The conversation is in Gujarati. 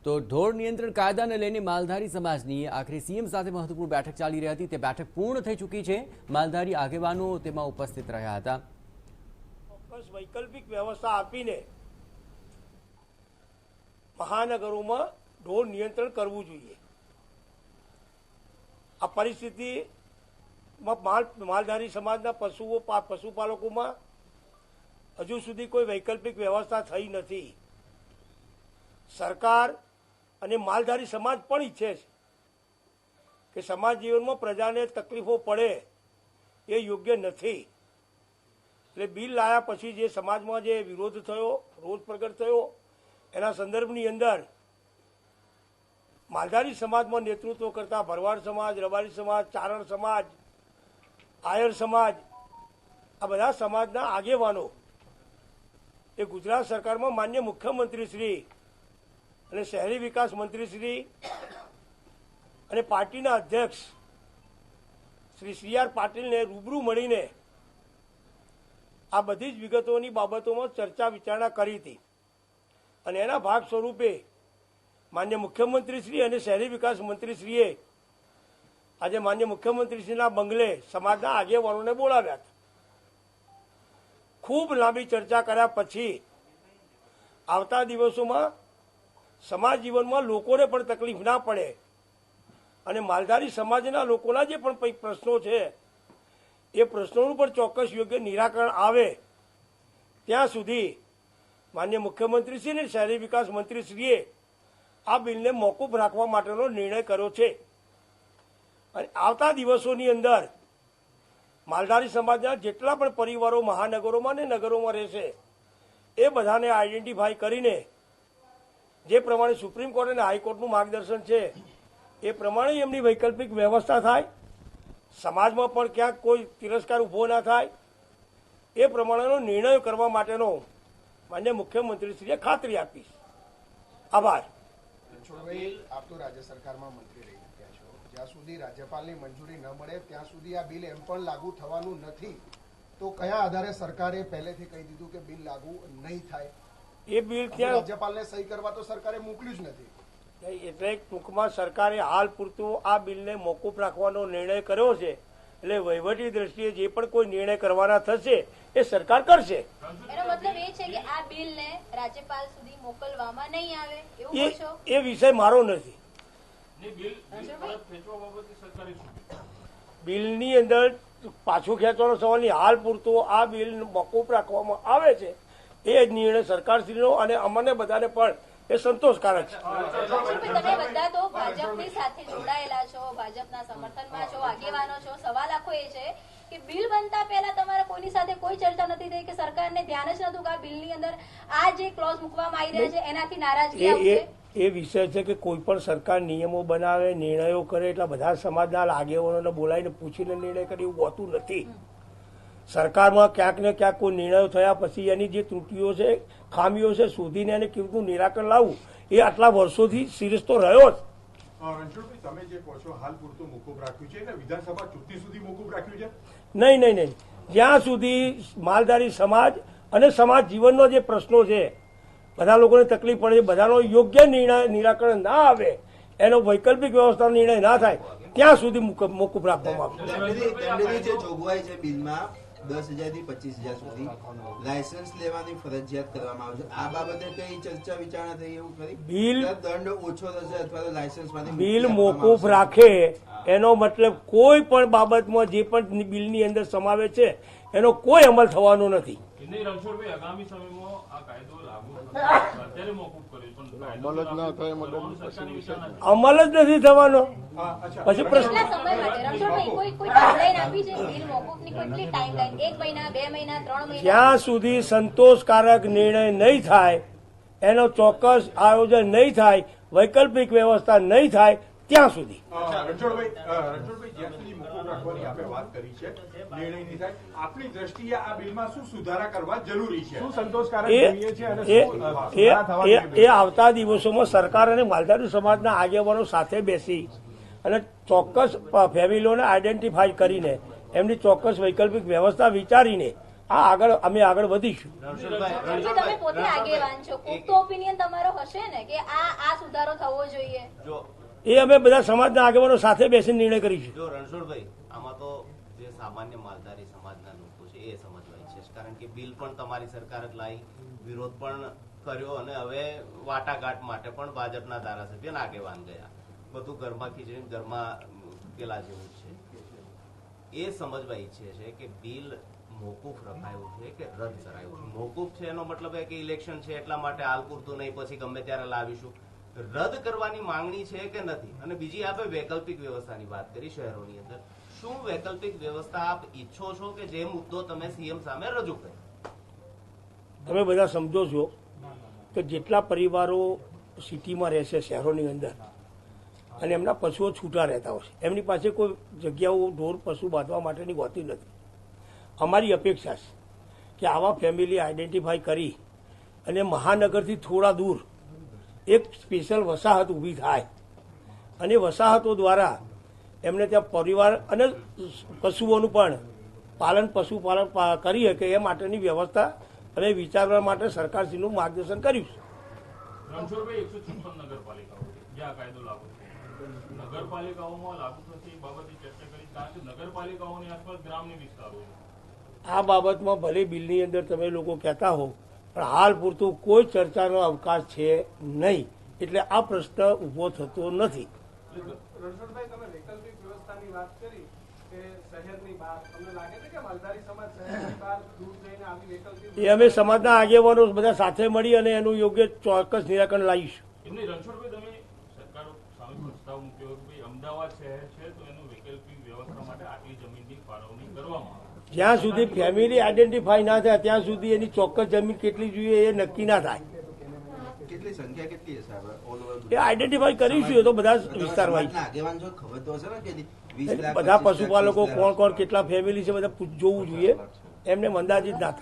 તો ઢોર નિયંત્રણ કાયદાને લઈને માલધારી સમાજની આખરે સીએમ સાથે મહત્વપૂર્ણ બેઠક ચાલી રહી હતી। તે બેઠક પૂર્ણ થઈ ચૂકી છે। માલધારી આગેવાનો તેમાં ઉપસ્થિત રહ્યા હતા। ચોક્કસ વૈકલ્પિક વ્યવસ્થા આપીને મહાનગરોમાં ઢોર નિયંત્રણ કરવું જોઈએ। આ પરિસ્થિતિમાં માલધારી સમાજના પશુપાલકોમાં હજુ સુધી કોઈ વૈકલ્પિક વ્યવસ્થા થઈ નથી। સરકાર અને માલધારી સમાજ પણ ઈચ્છે છે કે સમાજ જીવનમાં પ્રજાને તકલીફો પડે એ યોગ્ય નથી। એટલે બિલ લાયા પછી જે સમાજમાં જે વિરોધ થયો, રોષ પ્રગટ થયો, એના સંદર્ભની અંદર માલધારી સમાજમાં નેતૃત્વ કરતા ભરવાડ સમાજ, રબારી સમાજ, ચારણ સમાજ, આયર સમાજ, આ બધા સમાજના આગેવાનો એ ગુજરાત સરકારમાં માન્ય મુખ્યમંત્રી શ્રી અને શહેરી વિકાસ મંત્રી શ્રી અને પાર્ટીના અધ્યક્ષ શ્રી સી.આર. પાટીલને રૂબરૂ મળીને આ બધી જ વિગતોની બાબતોમાં ચર્ચા વિચારણા કરી હતી અને એના ભાગ સ્વરૂપે માન્ય મુખ્યમંત્રીશ્રી અને શહેરી વિકાસ મંત્રીશ્રીએ આજે માન્ય મુખ્યમંત્રીશ્રીના બંગલે સમાજના આગેવાનોને બોલાવ્યા હતા। ખૂબ લાંબી ચર્ચા કર્યા પછી આવતા દિવસોમાં સમાજ જીવનમાં લોકોને પણ તકલીફ ના પડે અને માલધારી સમાજના લોકોના જે પણ પ્રશ્નો છે એ પ્રશ્નોનું પણ ચોક્કસ યોગ્ય નિરાકરણ આવે ત્યાં સુધી માન્ય મુખ્યમંત્રીશ્રી અને શહેરી વિકાસ મંત્રીશ્રીએ આ બિલને મોકૂફ રાખવા માટેનો નિર્ણય કર્યો છે અને આવતા દિવસોની અંદર માલધારી સમાજના જેટલા પણ પરિવારો મહાનગરોમાં અને નગરોમાં રહેશે એ બધાને આઈડેન્ટિફાઈ કરીને જે પ્રમાણે સુપ્રીમ કોર્ટ અને હાઈકોર્ટનું માર્ગદર્શન છે એ પ્રમાણે એમની વૈકલ્પિક વ્યવસ્થા થાય, સમાજમાં પણ ક્યાંક કોઈ તિરસ્કાર ઊભો ના થાય એ પ્રમાણેનો નિર્ણય કરવા માટેનો માન્ય મુખ્યમંત્રીશ્રીએ ખાતરી આપી। આભાર। આપ તો રાજ્ય સરકારમાં મંત્રી રહી ચૂક્યા છો, જ્યાં સુધી રાજ્યપાલની મંજૂરી ન મળે ત્યાં સુધી આ બિલ એમ પણ લાગુ થવાનું નથી, તો કયા આધારે સરકારે પહેલેથી કહી દીધું કે બિલ લાગુ નહીં થાય? એ બિલ ત્યાં રાજ્યપાલને સહી કરવા તો સરકારે મોકલ્યું જ નથી, એટલે ટૂંકમાં સરકારે હાલ પૂરતું આ બિલને મોકૂફ રાખવાનો નિર્ણય કર્યો છે। એટલે વહીવટી દ્રષ્ટિએ જે પણ કોઈ નિર્ણય કરવાના થશે એ સરકાર કરશે। એનો મતલબ એ છે કે આ બિલને રાજ્યપાલ સુધી મોકલવામાં નહીં આવે એવું કહો? એ વિષય મારો નથી। બિલની અંદર પાછું ખેંચવાનો સવાલ નહીં, હાલ પૂરતો આ બિલ મોકૂફ રાખવામાં આવે છે એ નિર્ણય સરકારશ્રીનો અને અમને બધાને પણ એ સંતોષકારક છે। તમે બધા તો ભાજપની સાથે જોડાયેલા છો, ભાજપના સમર્થનમાં છો, આગેવાનો છો, સવાલ આખો એ છે કે બિલ બનતા પહેલા તમારા કોઈની સાથે કોઈ ચર્ચા નથી થઈ કે સરકારને ધ્યાન જ નતું કે આ બિલની અંદર આ જે ક્લોઝ મૂકવામાં આવી રહ્યા છે એનાથી નારાજગી આવશે? એ વિષય છે કે કોઈ પણ સરકાર નિયમો બનાવે, નિર્ણયો કરે એટલે બધા સમાજના આગેવાનોને બોલાવીને પૂછીને નિર્ણય કરે એવું હોતું નથી। સરકારમાં ક્યાંક ને ક્યાંક કોઈ નિર્ણયો થયા પછી એની જે ત્રુટીઓ છે, ખામીઓ છે, શોધીને એને કેવી રીતે નિરાકરણ લાવવું એ આટલા વર્ષોથી સિરિયસ તો રહ્યો જ। રણછોડભાઈ, તમે જે કહો છો હાલ પૂરતું મોકૂફ રાખ્યું છે એટલે વિધાનસભા ચૂંટણી સુધી મોકૂફ રાખ્યું છે? નહીં, જ્યાં સુધી માલધારી સમાજ અને સમાજ જીવનનો જે પ્રશ્નો છે, બધા લોકોને તકલીફ પડે છે, બધાનો યોગ્ય નિરાકરણ ના આવે, એનો વૈકલ્પિક વ્યવસ્થાનો નિર્ણય ના થાય ત્યાં સુધી મોકૂફ રાખવામાં આવશે। 10,000 થી 25,000 સુધી લાયસન્સ લેવાની ફરજિયાત કરવામાં આવશે। આ બાબતે કઈ ચર્ચા વિચારણા થઈ એવું ખરી? બિલ દંડ ઓછો થશે અથવા તો લાયસન્સમાંથી બિલ મોકૂફ રાખે એનો મતલબ કોઈ પણ બાબતમાં જે પણ બિલની અંદર સમાવે છે એનો કોઈ અમલ થવાનો નથી। અમલ જ નથી થવાનો પછી પ્રશ્ન જ્યાં સુધી સંતોષકારક નિર્ણય નહીં થાય, એનો ચોક્કસ આયોજન નહીં થાય, વૈકલ્પિક વ્યવસ્થા નહીં થાય ત્યાં સુધી। રણછોડભાઈ, જ્યાં સુધી મોકૂફ રાખવાની આપણે વાત કરી છે, નિર્ણય નહીં થાય, આપણી દ્રષ્ટિએ આ બિલમાં શું સુધારા કરવા જરૂરી છે, શું સંતોષકારક એ આવતા દિવસોમાં સરકાર અને માલધારી સમાજના આગેવાનો સાથે બેસી અને ચોક્કસ ફેમિલીઓને આઈડેન્ટિફાઈ કરીને એમની ચોક્કસ વૈકલ્પિક વ્યવસ્થા વિચારીને આ આગળ અમે આગળ વધીશું. રણછોડભાઈ, તમે પોતે આગેવાન છો, કોઈક તો ઓપિનિયન તમારો હશે ને કે આ સુધારો થવો જોઈએ. એ અમે બધા સમાજના આગેવાનો સાથે બેસીને નિર્ણય કરીશું. જો રણછોડભાઈ, આમાં તો જે સામાન્ય માલધારી સમાજના લોકો છે એ સમજવાય છે, કારણ કે બિલ પણ તમારી સરકાર જ લાવી, વિરોધ પણ કર્યો અને હવે વાટાઘાટ માટે પણ ભાજપના ધારાસભ્ય આગેવાન ગયા, બધું ઘરમાં ખીચડી ઘરમાં પેલા જેવું છે. એ સમજવા ઈચ્છે છે કે બિલ મોકૂફ રખાયું છે કે રદ કરાયું છે. મોકૂફ છે એનો મતલબ કે ઇલેક્શન છે એટલા માટે હાલ પૂરતું નહીં, પછી ગમે ત્યારે લાવીશું. રદ કરવાની માંગણી છે કે નથી? અને બીજી આપણે વૈકલ્પિક વ્યવસ્થાની વાત કરી શહેરોની અંદર, શું વૈકલ્પિક વ્યવસ્થા આપ ઈચ્છો છો કે જે મુદ્દો તમે સીએમ સામે રજૂ કર્યો? તમે બધા સમજો છો કે જેટલા પરિવારો સિટીમાં રહેશે શહેરોની અંદર અને એમના પશુઓ છૂટા રહેતા હોય છે, એમની પાસે કોઈ જગ્યાઓ ઢોર પશુ બાંધવા માટેની હોતી નથી. અમારી અપેક્ષા છે કે આવા ફેમિલી આઈડેન્ટિફાઈ કરી અને મહાનગરથી થોડા દૂર એક સ્પેશિયલ વસાહત ઊભી થાય અને વસાહતો દ્વારા એમને ત્યાં પરિવાર અને પશુઓનું પણ પશુપાલન કરી શકે એ માટેની વ્યવસ્થા અને વિચારવા માટે સરકારશ્રીનું માર્ગદર્શન કર્યું છે. રણછોડભાઈ, 156 નગરપાલિકાઓ જે આ કાયદો લાગુ થયો, નગરપાલિકાઓમાં લાગુ થશે એ બાબતે ચર્ચા કરી, કારણ કે નગરપાલિકાઓની આસપાસ ગ્રામ્ય વિસ્તારો છે. આ બાબતમાં ભલે બિલની અંદર તમે લોકો કહેતા હો, પણ હાલ પૂરતું કોઈ ચર્ચાનો અવકાશ છે નહીં, એટલે આ પ્રશ્ન ઊભો થતો નથી. રણછોડભાઈ, તમે વૈકલ્પિક વ્યવસ્થાની વાત કરી કે શહેરની બહાર, તમને લાગે છે કે માલધારી સમાજ શહેરની બહાર દૂર જઈને આવી વૈકલ્પિક એ અમે સમાજના આગેવાનો બધા સાથે મળી અને એનું યોગ્ય ચોક્કસ નિરાકરણ લાવીશું. એમને રણછોડભાઈ, તમે સરકાર સામે પ્રસ્તાવ મૂક્યો કે ભાઈ અમદાવાદ શહેર છે તો એનું વૈકલ્પિક વ્યવસ્થા માટે આટલી જમીનની ફાળવણી કરવામાં આવે. જ્યાં સુધી ફેમિલી આઈડેન્ટિફાઈ ના થાય ત્યાં સુધી એની ચોક્કસ જમીન કેટલી જોઈએ એ નક્કી ના થાય. કેટલી સંખ્યા કેટલી હશે આપણે ઓલ ઓવર? એ આઈડેન્ટિફાઈ કરીશું, એ તો બધા વિસ્તારમાં આગેવાન જો ખબર તો હશે ને કે 20 લાખ બધા પશુપાલકો કોણ કોણ કેટલા ફેમિલી છે બધા જોવું જોઈએ, એમને અંદાજિત ના થાય.